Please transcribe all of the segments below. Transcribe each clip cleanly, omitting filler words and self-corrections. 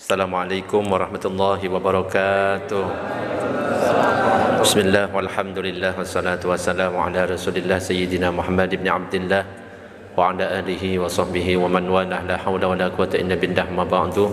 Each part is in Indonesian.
Assalamualaikum warahmatullahi wabarakatuh. Bismillah walhamdulillah wassalatu wassalamu ala rasulillah sayyidina Muhammad ibn Abdillah wa ala alihi wa sahbihi wa man walah, la hawla wa la quwata illa billah, ma ba'du.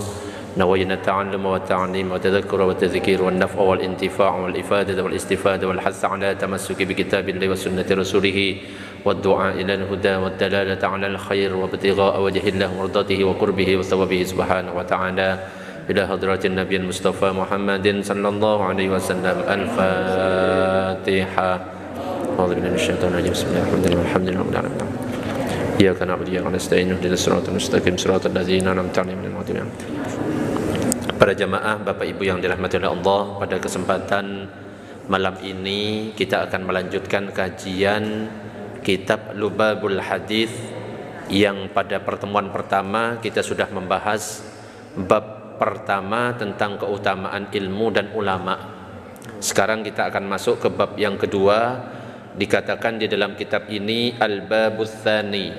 Nawayna ta'allum wa ta'lim wa tadhakkur wa tadhkir wa naf'a wal intifa' wal ifadah wal istifada wal hass ala tamassuki bi kitabillahi wa sunnati rasulih wa du'a ila al-huda wa dalalata ala al-khair wa ibtigha'a wajhillah murdatihi wa qurbihi wa thawabihi subhanahu wa ta'ala ila hadratin nabiyil mustafa Muhammadin sallallahu alaihi wasallam. Al-Fatihah. A'udzu billahi minasyaitonir rajim. Bismillahirrahmanirrahim. Alhamdulillahirabbil alamin. Iyyaka na'budu wa iyyaka nasta'in. Ihdinas siratal mustaqim, siratal ladzina an'amta 'alaihim ghairil maghdubi. Para jamaah, Bapak Ibu yang dirahmati oleh Allah, pada kesempatan malam ini kita akan melanjutkan kajian kitab Lubabul Hadits yang pada pertemuan pertama kita sudah membahas bab pertama tentang keutamaan ilmu dan ulama. Sekarang kita akan masuk ke bab yang kedua. Dikatakan di dalam kitab ini Al-Babus Tsani,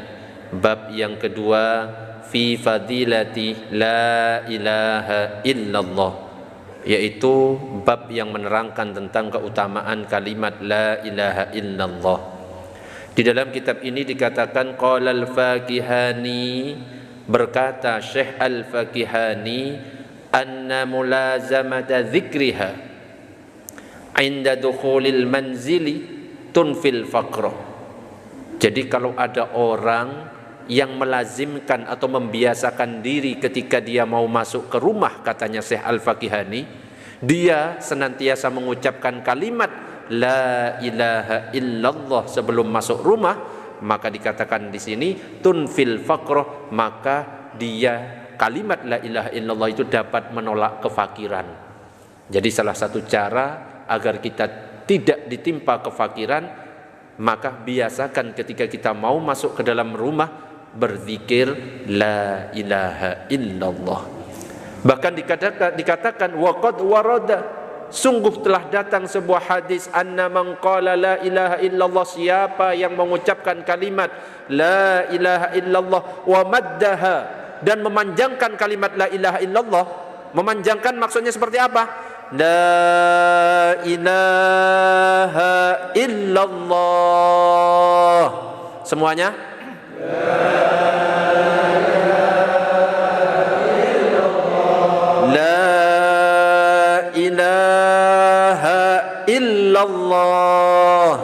bab yang kedua, fi fadilati la ilaha illallah, yaitu bab yang menerangkan tentang keutamaan kalimat la ilaha illallah. Di dalam kitab ini dikatakan qala al-Fakihani, berkata Syekh Al-Fakihani, anna mulazamata dzikriha inda dukhulil manzili tunfil faqra. Jadi kalau ada orang yang melazimkan atau membiasakan diri ketika dia mau masuk ke rumah, katanya Syekh Al-Fakihani, dia senantiasa mengucapkan kalimat la ilaha illallah sebelum masuk rumah, maka dikatakan di sini tunfil faqra, maka dia kalimat la ilaha illallah itu dapat menolak kefakiran. Jadi salah satu cara agar kita tidak ditimpa kefakiran, maka biasakan ketika kita mau masuk ke dalam rumah berzikir la ilaha illallah. Bahkan dikatakan waqad warada, sungguh telah datang sebuah hadis, anna man qala la ilaha illallah, siapa yang mengucapkan kalimat la ilaha illallah wa maddaha, dan memanjangkan kalimat la ilaha illallah. Memanjangkan maksudnya seperti apa? La ilaha illallah. Semuanya la ilaha illallah.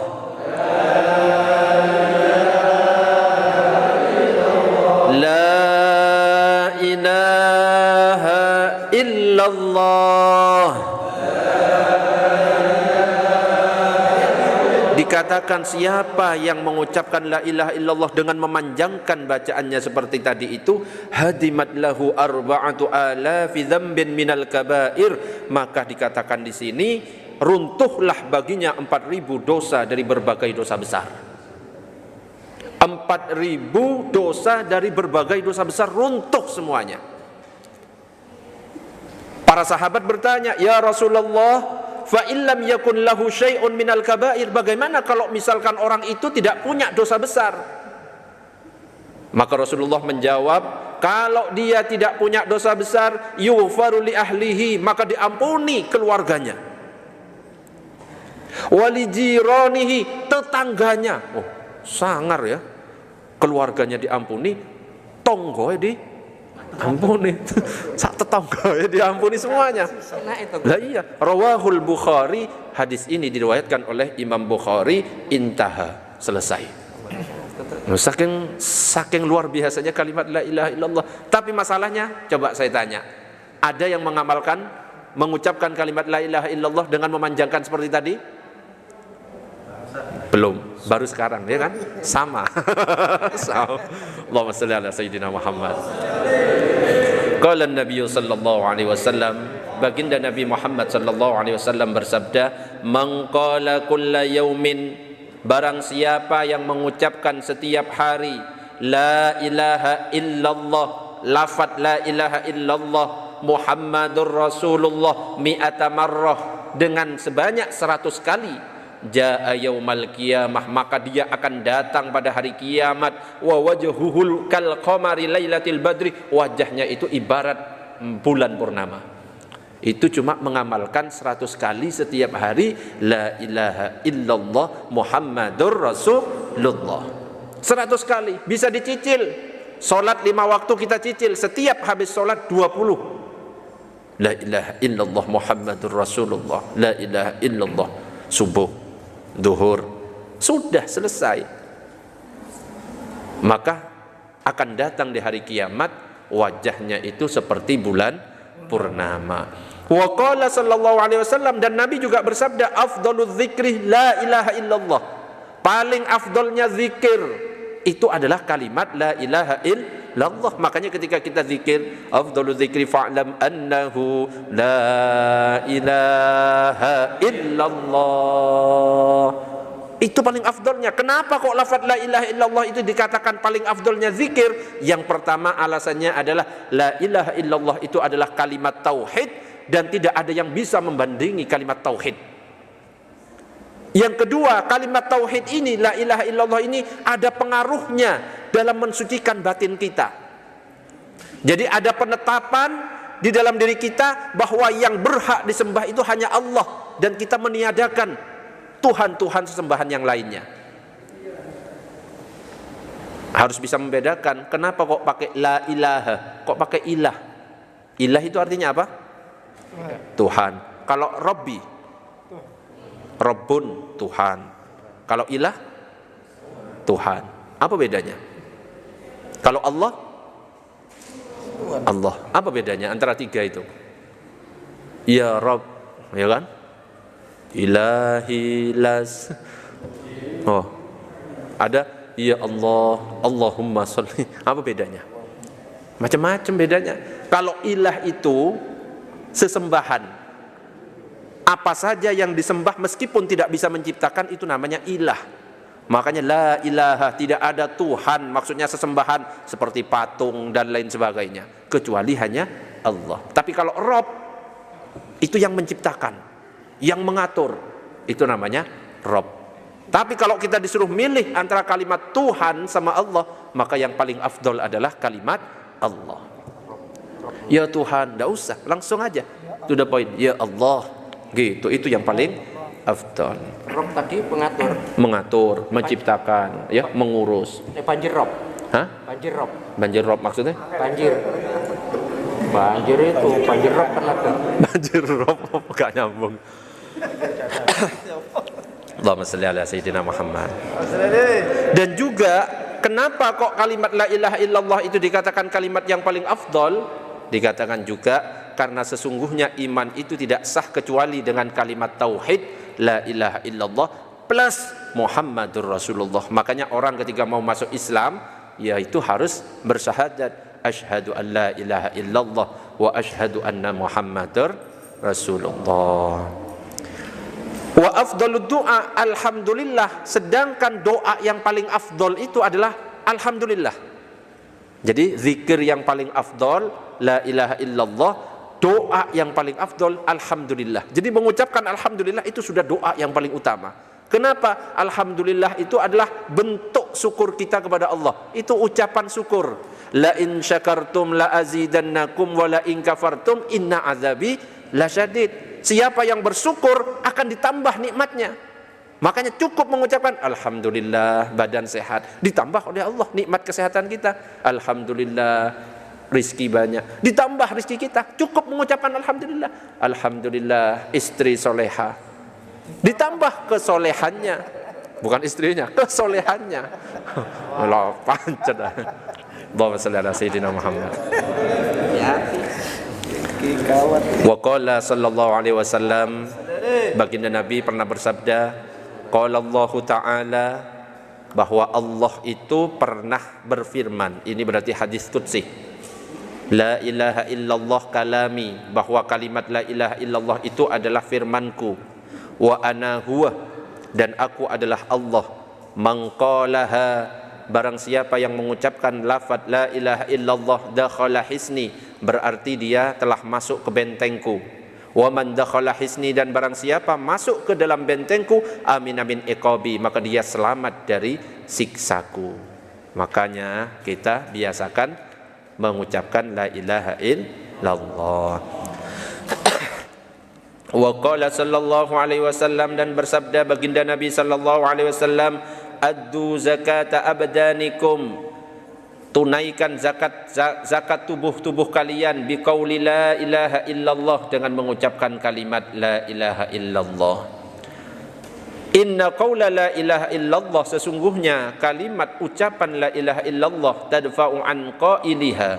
La ilaha illallah. Dikatakan siapa yang mengucapkan la ilaha illallah dengan memanjangkan bacaannya seperti tadi itu, hadimat lahu arba'atu alafi dzambin minal kabair, maka dikatakan di sini runtuhlah baginya 4.000 dosa dari berbagai dosa besar. 4.000 dosa dari berbagai dosa besar runtuh semuanya. Para sahabat bertanya, ya Rasulullah, fa illam yakun lahu syai'un minal kabair, bagaimana kalau misalkan orang itu tidak punya dosa besar? Maka Rasulullah menjawab, kalau dia tidak punya dosa besar, yughfaru li ahlihi, maka diampuni keluarganya, wali jiranihi, tetangganya. Oh, sangar ya, keluarganya diampuni, tonggoe diampuni, sak tetangga ya diampuni semuanya. Lah iya, rawahul Bukhari, hadis ini diriwayatkan oleh Imam Bukhari, intaha, selesai. Saking luar biasanya kalimat la ilaha illallah. Tapi masalahnya, coba saya tanya, ada yang mengucapkan kalimat la ilaha illallah dengan memanjangkan seperti tadi? Belum, baru sekarang, ya kan? Sama. Allahumma shalli ala sayyidina Muhammad. Qala an-nabiy sallallahu alaihi wasallam, baginda Nabi Muhammad sallallahu alaihi wasallam bersabda, man qala kulla yaumin, barang siapa yang mengucapkan setiap hari la ilaha illallah, lafaz la ilaha illallah Muhammadur Rasulullah mi'ata marrah, dengan sebanyak 100 kali, jaa yaumal qiyamah, maka dia akan datang pada hari kiamat, wa wajhuhul kal qamari lailatil badri, wajahnya itu ibarat bulan purnama. Itu cuma mengamalkan 100 kali setiap hari la ilaha illallah Muhammadur Rasulullah. 100 kali bisa dicicil. Salat 5 waktu kita cicil, setiap habis salat 20. La ilaha illallah Muhammadur Rasulullah. La ilaha illallah. Subuh, duhur, sudah selesai. Maka akan datang di hari kiamat wajahnya itu seperti bulan purnama. Wa qala sallallahu alaihi wasallam, dan Nabi juga bersabda, afdalul dzikri la ilaha illallah. Paling afdolnya zikir itu adalah kalimat la ilaha illallah. Makanya ketika kita zikir, afdalul dzikri fa'lam annahu la ilaha illallah. Itu paling afdolnya. Kenapa kok lafaz la ilaha illallah itu dikatakan paling afdolnya zikir? Yang pertama alasannya adalah la ilaha illallah itu adalah kalimat tauhid, dan tidak ada yang bisa membandingi kalimat tauhid. Yang kedua, kalimat tauhid ini, la ilaha illallah ini ada pengaruhnya dalam mensucikan batin kita. Jadi ada penetapan di dalam diri kita bahwa yang berhak disembah itu hanya Allah, dan kita meniadakan Tuhan-Tuhan sesembahan yang lainnya. Harus bisa membedakan. Kenapa kok pakai la ilaha, kok pakai ilah? Ilah itu artinya apa? Tuhan. Kalau Robbi, Rabbun, Tuhan. Kalau ilah, Tuhan. Apa bedanya? Kalau Allah, Allah. Apa bedanya antara tiga itu? Ya Rabb, ya kan? Ilahi las. Oh, ada ya Allah, Allahumma sholli. Apa bedanya? Macam-macam bedanya. Kalau ilah itu sesembahan, apa saja yang disembah meskipun tidak bisa menciptakan, itu namanya ilah. Makanya la ilaha, tidak ada Tuhan, maksudnya sesembahan seperti patung dan lain sebagainya, kecuali hanya Allah. Tapi kalau Rabb, itu yang menciptakan, yang mengatur, itu namanya Rabb. Tapi kalau kita disuruh milih antara kalimat Tuhan sama Allah, maka yang paling afdol adalah kalimat Allah. Ya Tuhan, tidak usah, langsung aja to the point, ya Allah. Gitu, itu yang paling afdal. Rob tadi pengatur, mengatur, menciptakan, ya, mengurus. Banjir Rob. Hah? Banjir Rob. Banjir Rob maksudnya? Banjir. Banjir itu banjir Rob kan ada. Banjir Rob gak nyambung. Allahumma shalli ala sayyidina Muhammad. Dan juga kenapa kok kalimat la ilaha illallah itu dikatakan kalimat yang paling afdal? Dikatakan juga karena sesungguhnya iman itu tidak sah kecuali dengan kalimat tauhid la ilaha illallah plus Muhammadur Rasulullah. Makanya orang ketika mau masuk Islam, yaitu harus bersyahadat asyhadu an la ilaha illallah wa asyhadu anna Muhammadar Rasulullah. Wa afdalud du'a alhamdulillah, sedangkan doa yang paling afdol itu adalah alhamdulillah. Jadi zikir yang paling afdol la ilaha illallah, doa yang paling afdol alhamdulillah. Jadi mengucapkan alhamdulillah itu sudah doa yang paling utama. Kenapa? Alhamdulillah itu adalah bentuk syukur kita kepada Allah. Itu ucapan syukur. La in syakartum la azidannakum wa la in kafartum inna azabi lasyadid. Siapa yang bersyukur akan ditambah nikmatnya. Makanya cukup mengucapkan alhamdulillah badan sehat, ditambah oleh Allah nikmat kesehatan kita. Alhamdulillah rizki banyak, ditambah rizki kita. Cukup mengucapkan alhamdulillah. Alhamdulillah istri soleha, ditambah kesolehannya, bukan istrinya, kesolehannya. Allah pancet. Allahumma shalli ala sayyidina Muhammad. Wa qala sallallahu alaihi wasallam, baginda Nabi pernah bersabda, qala Allah Ta'ala, bahwa Allah itu pernah berfirman. Ini berarti hadis qudsi. La ilaha illallah kalami, bahwa kalimat la ilaha illallah itu adalah firmanku. Wa ana huwa, dan aku adalah Allah. Man qalaha, barang siapa yang mengucapkan lafaz la ilaha illallah dakhala hisni, berarti dia telah masuk ke bentengku. Wa man dakhala hisni, dan barang siapa masuk ke dalam bentengku, amina min iqabi, maka dia selamat dari siksaku. Makanya kita biasakan mengucapkan la ilaha illallah. Wa qala sallallahu alaihi wasallam, dan bersabda baginda Nabi sallallahu alaihi wasallam, addu zakata abdanikum, tunaikan zakat tubuh kalian, biqauli la ilaha illallah, dengan mengucapkan kalimat la ilaha illallah. Inna qaula la ilaha illallah, sesungguhnya kalimat ucapan la ilaha illallah, tadfa'u an qailiha,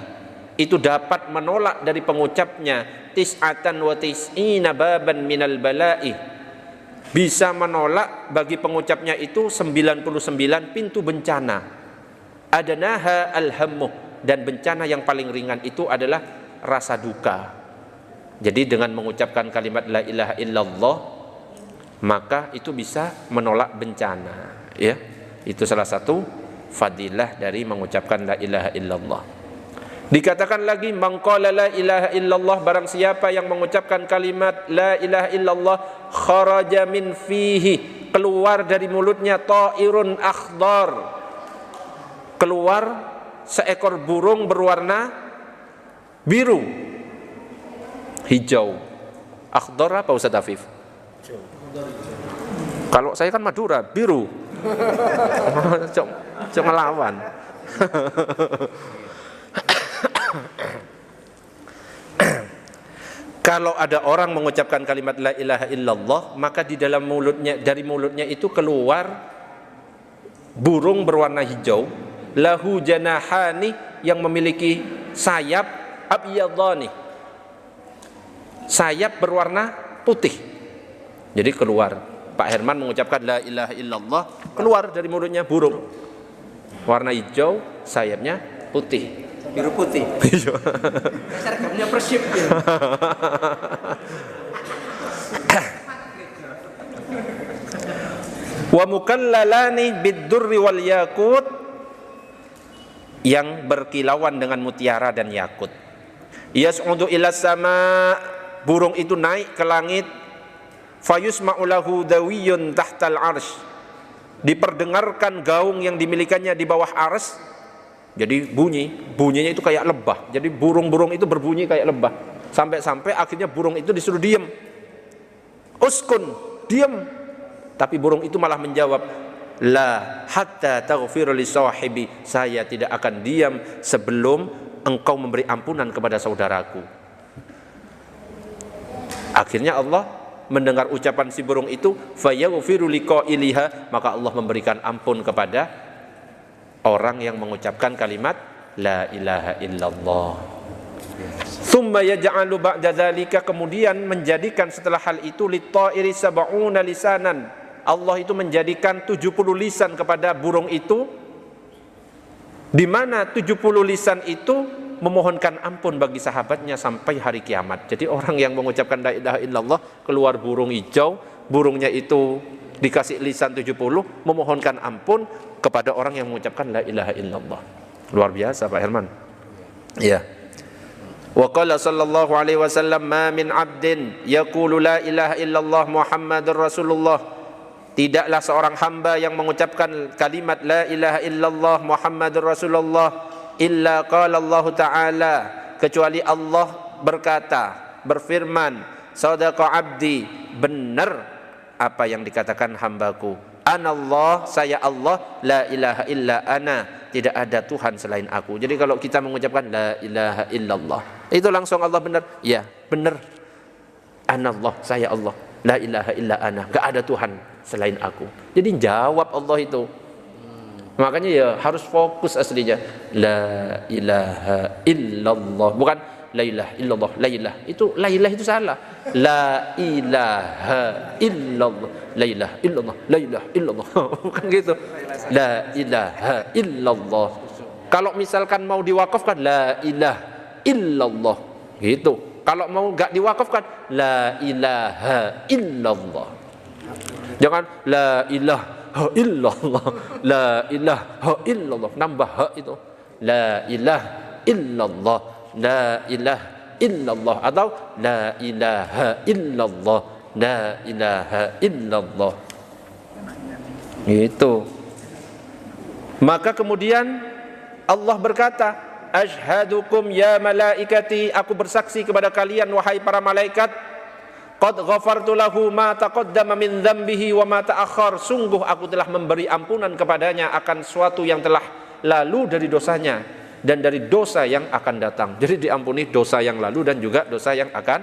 itu dapat menolak dari pengucapnya tis'atan wa tis'ina baban minal bala'i, bisa menolak bagi pengucapnya itu 99 pintu bencana. Adanaha alhammu, dan bencana yang paling ringan itu adalah rasa duka. Jadi dengan mengucapkan kalimat la ilaha illallah, maka itu bisa menolak bencana, ya. Itu salah satu fadilah dari mengucapkan la ilaha illallah. Dikatakan lagi, man qala la ilaha illallah, barang siapa yang mengucapkan kalimat la ilaha illallah, kharaja min fihi, keluar dari mulutnya ta'irun akhdar, keluar seekor burung berwarna biru, hijau. Akhdar apa Ustaz Afif? Kalau saya kan Madura, biru. Cok ngelawan. Kalau ada orang mengucapkan kalimat la ilaha illallah, maka di dalam mulutnya, dari mulutnya itu keluar burung berwarna hijau, lahu janahani, yang memiliki sayap, abyadani, sayap berwarna putih. Jadi keluar, Pak Herman mengucapkan la ilaha illallah, keluar dari mulutnya burung warna hijau, sayapnya putih, Biru putih. Seragamnya Persib. Wa mukallalani bid-durri wal yakut, yang berkilauan dengan mutiara dan yakut. Yas'udu ila sama, burung itu naik ke langit. Fayusma'u lahu dawiyun tahtal arsy, diperdengarkan gaung yang dimilikannya di bawah arsy. Jadi bunyinya itu kayak lebah. Jadi burung-burung itu berbunyi kayak lebah. Sampai-sampai akhirnya burung itu disuruh diam. Uskun, diam. Tapi burung itu malah menjawab, la hatta taghfir li sahibi, saya tidak akan diam sebelum engkau memberi ampunan kepada saudaraku. Akhirnya Allah mendengar ucapan si burung itu, fayaghfiru liqailiha, maka Allah memberikan ampun kepada orang yang mengucapkan kalimat la ilaha illallah. Tsumma yaj'alu ba'da dzalika, kemudian menjadikan setelah hal itu lit-ta'iri sab'una lisanan, Allah itu menjadikan 70 lisan kepada burung itu, di mana 70 lisan itu memohonkan ampun bagi sahabatnya sampai hari kiamat. Jadi orang yang mengucapkan la ilaha illallah, keluar burung hijau, burungnya itu dikasih lisan 70, memohonkan ampun kepada orang yang mengucapkan la ilaha illallah. Luar biasa Pak Herman. Ya. Wa qala sallallahu alaihi wasallam, ma min 'abdin yaqulu la ilaha illallah Muhammadur Rasulullah, tidaklah seorang hamba yang mengucapkan kalimat la ilaha illallah Muhammadur Rasulullah, illa qala Allah Ta'ala, kecuali Allah berkata, berfirman, sadaqa abdi, benar apa yang dikatakan hambaku, anallah, saya Allah, la ilaha illa ana, tidak ada Tuhan selain aku. Jadi kalau kita mengucapkan la ilaha illallah, itu langsung Allah benar, ya benar, anallah, saya Allah, la ilaha illa ana, gak ada Tuhan selain aku. Jadi jawab Allah itu. Makanya ya harus fokus aslinya, la ilaha illallah, bukan la ilaha illallah, la ilaha itu, la ilaha itu salah, la ilaha illallah, la ilaha illallah, la ilaha illallah, bukan gitu, la ilaha illallah. Kalau misalkan mau diwakafkan la ilaha illallah gitu, kalau mau enggak diwakafkan la ilaha illallah, jangan la ilaha illallah, la ilaha illallah, nambah ha itu, la ilaha illallah, la ilaha illallah, atau la ilaha illallah, la ilaha illallah. Itu. Maka kemudian Allah berkata, Ashhadukum ya malaikati, aku bersaksi kepada kalian wahai para malaikat, qad ghafartu lahu ma taqaddama min dzambihi wa ma ta'akhkhar, sungguh aku telah memberi ampunan kepadanya akan suatu yang telah lalu dari dosanya dan dari dosa yang akan datang. Jadi diampuni dosa yang lalu dan juga dosa yang akan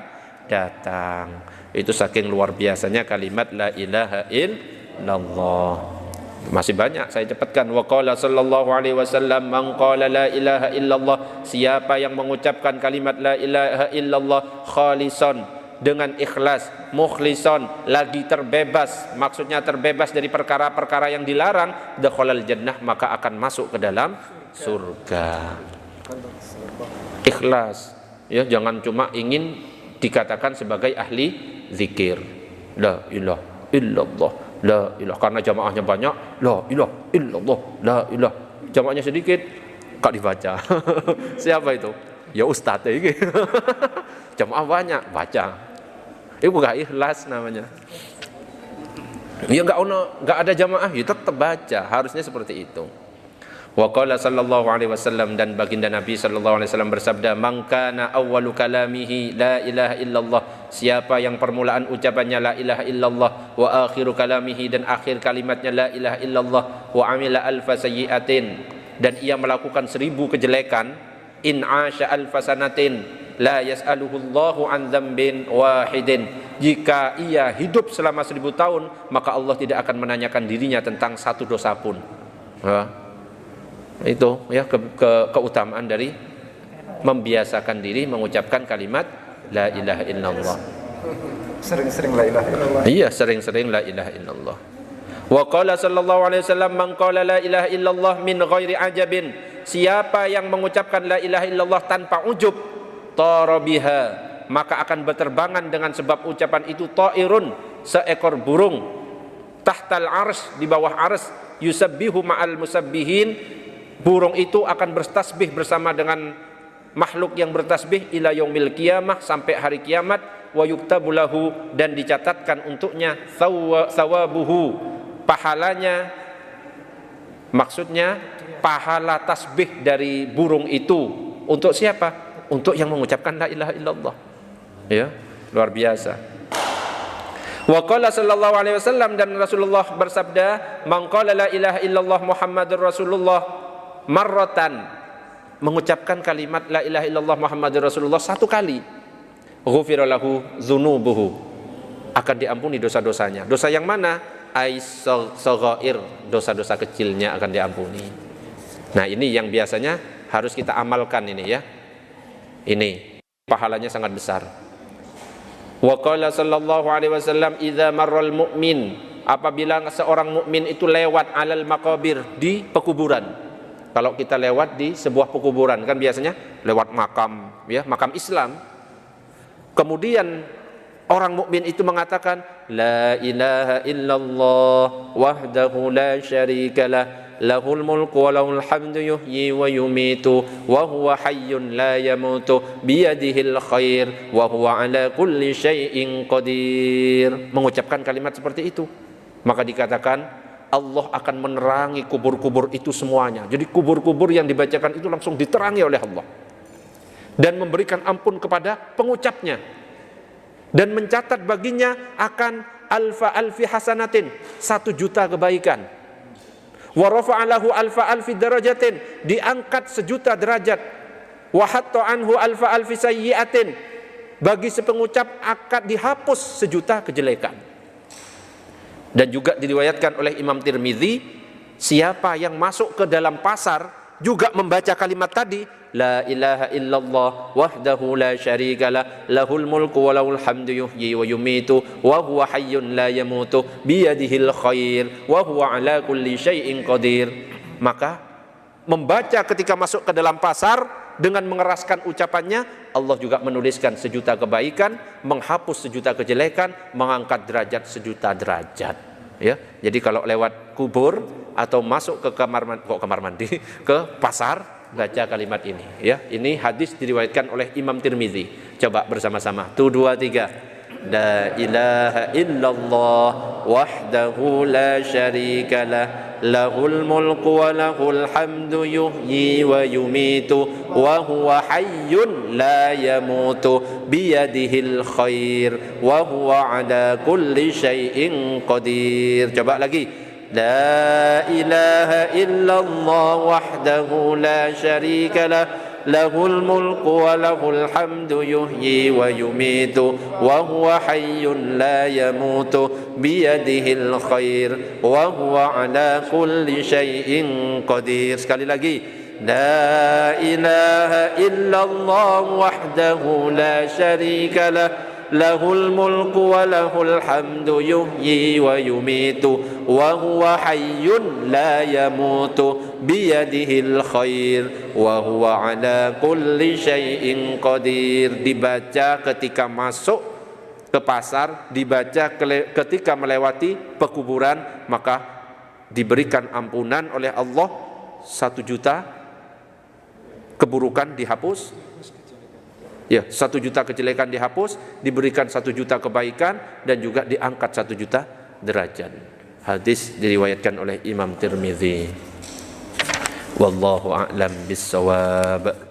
datang. Itu saking luar biasanya kalimat la ilaha illallah. Masih banyak saya cepatkan. Wa qala sallallahu alaihi wasallam, man qala la ilaha illallah, siapa yang mengucapkan kalimat la ilaha illallah khalisan, dengan ikhlas, mukhlison, lagi terbebas, maksudnya terbebas dari perkara-perkara yang dilarang, dakhalal jannah, maka akan masuk ke dalam surga. Ikhlas, ya, jangan cuma ingin dikatakan sebagai ahli zikir. La ilaha illallah, la ilah, karena jamaahnya banyak, la ilaha illallah, la ilah. Jamaahnya sedikit, kak dibaca. Siapa itu? Ya ustadz ini. Jamaah banyak, baca. Itu gak ikhlas namanya. Ya enggak ada jamaah, ya tetap baca. Harusnya seperti itu. Wa qala sallallahu alaihi wasallam, dan baginda Nabi sallallahu alaihi wasallam bersabda, man kana awwalu kalamihi la ilaha illallah, siapa yang permulaan ucapannya la ilaha illallah, wa akhiru kalamihi, dan akhir kalimatnya la ilaha illallah, wa amila alfa sayyi'atin, dan ia melakukan 1000 kejelekan, in asha alfa sanatin la yas'aluhu Allahu an dzambin wahidin, jika ia hidup selama 1000 tahun, maka Allah tidak akan menanyakan dirinya tentang satu dosa pun. Itu ya keutamaan dari membiasakan diri mengucapkan kalimat la ilaha illallah. Sering-sering la ilaha illallah. Iya, sering-sering la ilaha illallah. Wa qala sallallahu alaihi wasallam, man qala la ilaha illallah min ghairi ajabin, siapa yang mengucapkan la ilaha illallah tanpa ujub, tarabiha, maka akan berterbangan dengan sebab ucapan itu ta'irun, seekor burung, tahtal arsy, di bawah arsy, yusabbihu ma'al musabbihin, burung itu akan bertasbih bersama dengan makhluk yang bertasbih ila yaumil qiyamah, sampai hari kiamat, wa yuktabu lahu, dan dicatatkan untuknya thawabuhu, pahalanya, maksudnya pahala tasbih dari burung itu untuk siapa? Untuk yang mengucapkan la ilaha illallah. Ya, luar biasa. Wa qala sallallahu alaihi wasallam, dan Rasulullah bersabda, man qala la ilaha illallah Muhammadur Rasulullah marratan, mengucapkan kalimat la ilaha illallah Muhammadur Rasulullah 1 kali, ghufira lahu dzunubuhu, akan diampuni dosa-dosanya. Dosa yang mana? As-saghair, dosa-dosa kecilnya akan diampuni. Nah, ini yang biasanya harus kita amalkan ini ya. Ini pahalanya sangat besar. Wa qala sallallahu alaihi wasallam, idza marral mu'min, apabila seorang mukmin itu lewat alal maqabir, di pekuburan. Kalau kita lewat di sebuah pekuburan, kan biasanya lewat makam, ya, makam Islam. Kemudian orang mukmin itu mengatakan la ilaha illallah wahdahu la syarikalah, lahul mulku wa lahul hamdu yuhyi wa yumitu wa huwa hayyun la yamutu biyadihil khair wa huwa ala kulli syai'in qadir. Mengucapkan kalimat seperti itu, maka dikatakan Allah akan menerangi kubur-kubur itu semuanya. Jadi kubur-kubur yang dibacakan itu langsung diterangi oleh Allah, dan memberikan ampun kepada pengucapnya, dan mencatat baginya akan alfi hasanatin, 1.000.000 kebaikan. Wa rafa'alahu alfi darajatin, diangkat 1.000.000 derajat. Wa hatta anhu alfi sayyi'atin, bagi sepengucap akan dihapus 1.000.000 kejelekan. Dan juga diriwayatkan oleh Imam Tirmidzi, siapa yang masuk ke dalam pasar juga membaca kalimat tadi, la ilaha illallah wahdahu la syarikalah, lahul mulku wa lahul hamdu yuhyi wa yumitu wa huwa hayyun la yamutu biyadihil khair wa huwa ala kulli syai'in qadir. Maka membaca ketika masuk ke dalam pasar dengan mengeraskan ucapannya, Allah juga menuliskan 1.000.000 kebaikan, menghapus 1.000.000 kejelekan, mengangkat derajat 1.000.000 derajat. Ya, jadi kalau lewat kubur atau masuk ke kamar mandi, ke pasar, baca kalimat ini. Ya, ini hadis diriwayatkan oleh Imam Tirmidzi. Coba bersama-sama. 1, 2, 3. La ilaha illallah wahdahu la syarikalah, lahul mulku wa lahul hamdu yuhyi wa yumitu wa huwa hayyun la yamutu biyadihil khair wa huwa ala kulli syai'in qadir. Coba lagi. La ilaha illallah wahdahu la syarika lah, lahul mulku wa lahul hamdu yuhyi wa yumitu wa huwa hayyun la yamutu biyadihil khair wa huwa ala kulli syai'in qadir. Sekali lagi. La ilaha illallah wahdahu la syarika lah, lahul mulku wa lahul hamdu yuhyi wa yumitu wa huwa hayyun la yamutu biyadihil khair wa huwa ala kulli syai'in qadir. Dibaca ketika masuk ke pasar, dibaca ketika melewati pekuburan, maka diberikan ampunan oleh Allah 1 juta keburukan dihapus. Ya, 1 juta kejelekan dihapus, diberikan 1 juta kebaikan, dan juga diangkat 1 juta derajat. Hadis diriwayatkan oleh Imam Tirmidzi. Wallahu a'lam bissawab.